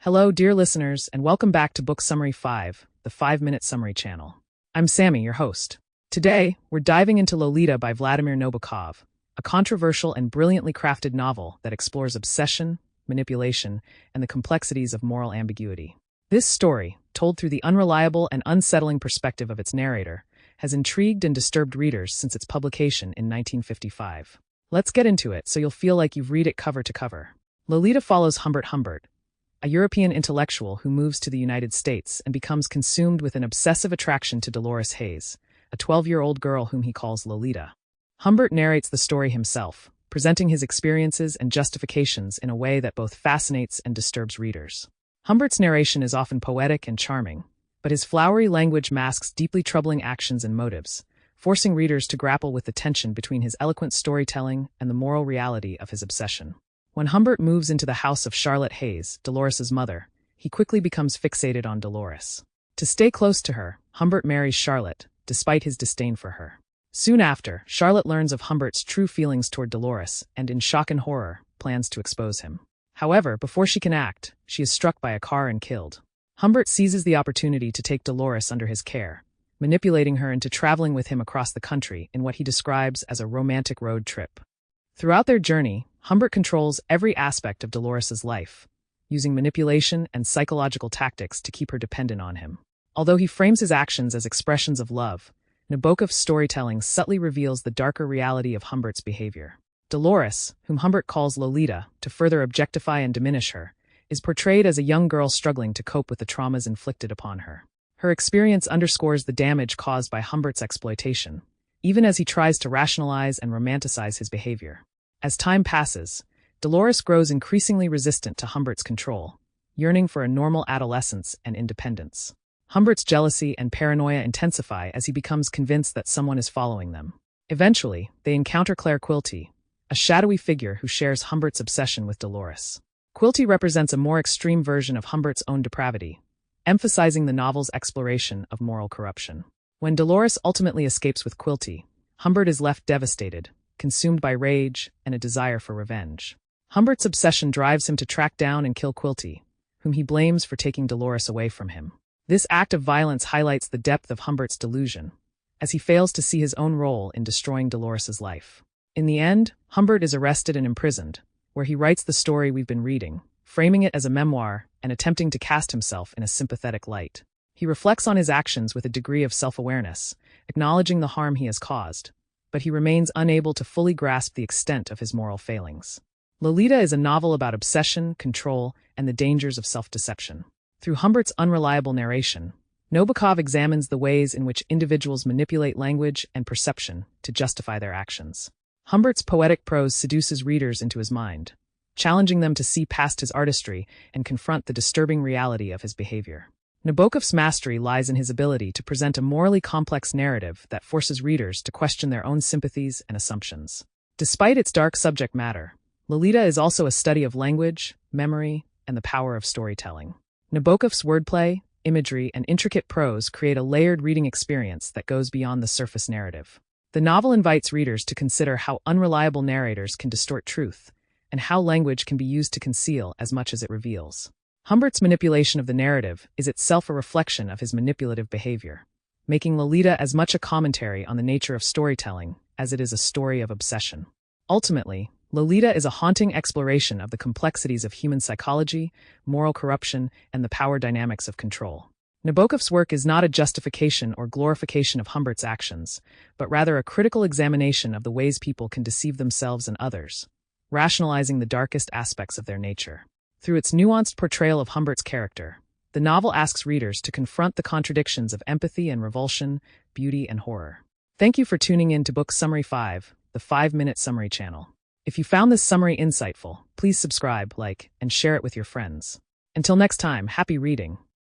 Hello, dear listeners, and welcome back to Book Summary 5, the 5-Minute Summary channel. I'm Sammy, your host. Today, we're diving into Lolita by Vladimir Nabokov, a controversial and brilliantly crafted novel that explores obsession, manipulation, and the complexities of moral ambiguity. This story, told through the unreliable and unsettling perspective of its narrator, has intrigued and disturbed readers since its publication in 1955. Let's get into it so you'll feel like you've read it cover to cover. Lolita follows Humbert Humbert, a European intellectual who moves to the United States and becomes consumed with an obsessive attraction to Dolores Haze, a 12-year-old girl whom he calls Lolita. Humbert narrates the story himself, presenting his experiences and justifications in a way that both fascinates and disturbs readers. Humbert's narration is often poetic and charming, but his flowery language masks deeply troubling actions and motives, forcing readers to grapple with the tension between his eloquent storytelling and the moral reality of his obsession. When Humbert moves into the house of Charlotte Haze, Dolores's mother, he quickly becomes fixated on Dolores. To stay close to her, Humbert marries Charlotte, despite his disdain for her. Soon after, Charlotte learns of Humbert's true feelings toward Dolores and, in shock and horror, plans to expose him. However, before she can act, she is struck by a car and killed. Humbert seizes the opportunity to take Dolores under his care, manipulating her into traveling with him across the country in what he describes as a romantic road trip. Throughout their journey, Humbert controls every aspect of Dolores's life, using manipulation and psychological tactics to keep her dependent on him. Although he frames his actions as expressions of love, Nabokov's storytelling subtly reveals the darker reality of Humbert's behavior. Dolores, whom Humbert calls Lolita to further objectify and diminish her, is portrayed as a young girl struggling to cope with the traumas inflicted upon her. Her experience underscores the damage caused by Humbert's exploitation, even as he tries to rationalize and romanticize his behavior. As time passes, Dolores grows increasingly resistant to Humbert's control, yearning for a normal adolescence and independence. Humbert's jealousy and paranoia intensify as he becomes convinced that someone is following them. Eventually, they encounter Claire Quilty, a shadowy figure who shares Humbert's obsession with Dolores. Quilty represents a more extreme version of Humbert's own depravity, emphasizing the novel's exploration of moral corruption. When Dolores ultimately escapes with Quilty, Humbert is left devastated, consumed by rage and a desire for revenge. Humbert's obsession drives him to track down and kill Quilty, whom he blames for taking Dolores away from him. This act of violence highlights the depth of Humbert's delusion, as he fails to see his own role in destroying Dolores's life. In the end, Humbert is arrested and imprisoned, where he writes the story we've been reading, framing it as a memoir and attempting to cast himself in a sympathetic light. He reflects on his actions with a degree of self-awareness, acknowledging the harm he has caused, but he remains unable to fully grasp the extent of his moral failings. Lolita is a novel about obsession, control, and the dangers of self-deception. Through Humbert's unreliable narration, Nabokov examines the ways in which individuals manipulate language and perception to justify their actions. Humbert's poetic prose seduces readers into his mind, challenging them to see past his artistry and confront the disturbing reality of his behavior. Nabokov's mastery lies in his ability to present a morally complex narrative that forces readers to question their own sympathies and assumptions. Despite its dark subject matter, Lolita is also a study of language, memory, and the power of storytelling. Nabokov's wordplay, imagery, and intricate prose create a layered reading experience that goes beyond the surface narrative. The novel invites readers to consider how unreliable narrators can distort truth, and how language can be used to conceal as much as it reveals. Humbert's manipulation of the narrative is itself a reflection of his manipulative behavior, making Lolita as much a commentary on the nature of storytelling as it is a story of obsession. Ultimately, Lolita is a haunting exploration of the complexities of human psychology, moral corruption, and the power dynamics of control. Nabokov's work is not a justification or glorification of Humbert's actions, but rather a critical examination of the ways people can deceive themselves and others, rationalizing the darkest aspects of their nature. Through its nuanced portrayal of Humbert's character, the novel asks readers to confront the contradictions of empathy and revulsion, beauty and horror. Thank you for tuning in to Book Summary 5, the 5-Minute Summary channel. If you found this summary insightful, please subscribe, like, and share it with your friends. Until next time, happy reading.